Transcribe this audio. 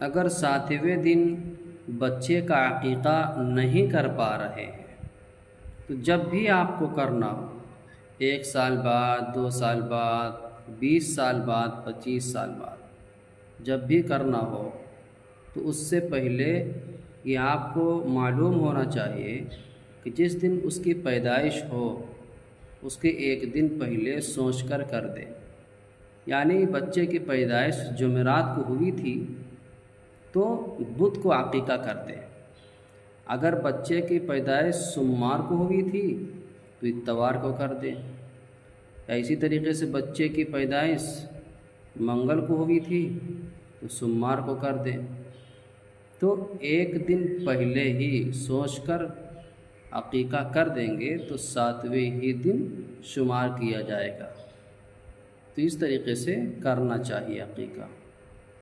اگر 7ویں دن بچے کا عقیقہ نہیں کر پا رہے ہیں تو جب بھی آپ کو کرنا ہو، 1 سال بعد، 2 سال بعد، 20 سال بعد، 25 سال بعد، جب بھی کرنا ہو تو اس سے پہلے یہ آپ کو معلوم ہونا چاہیے کہ جس دن اس کی پیدائش ہو اس کے 1 دن پہلے سوچ کر دیں۔ یعنی بچے کی پیدائش جمعرات کو ہوئی تھی تو بدھ کو عقیقہ کر دیں۔ اگر بچے کی پیدائش سوموار کو ہوئی تھی تو اتوار کو کر دیں۔ اسی طریقے سے بچے کی پیدائش منگل کو ہوئی تھی تو سوموار کو کر دیں۔ تو 1 دن پہلے ہی سوچ کر عقیقہ کر دیں گے تو 7ویں ہی دن شمار کیا جائے گا۔ تو اس طریقے سے کرنا چاہیے عقیقہ۔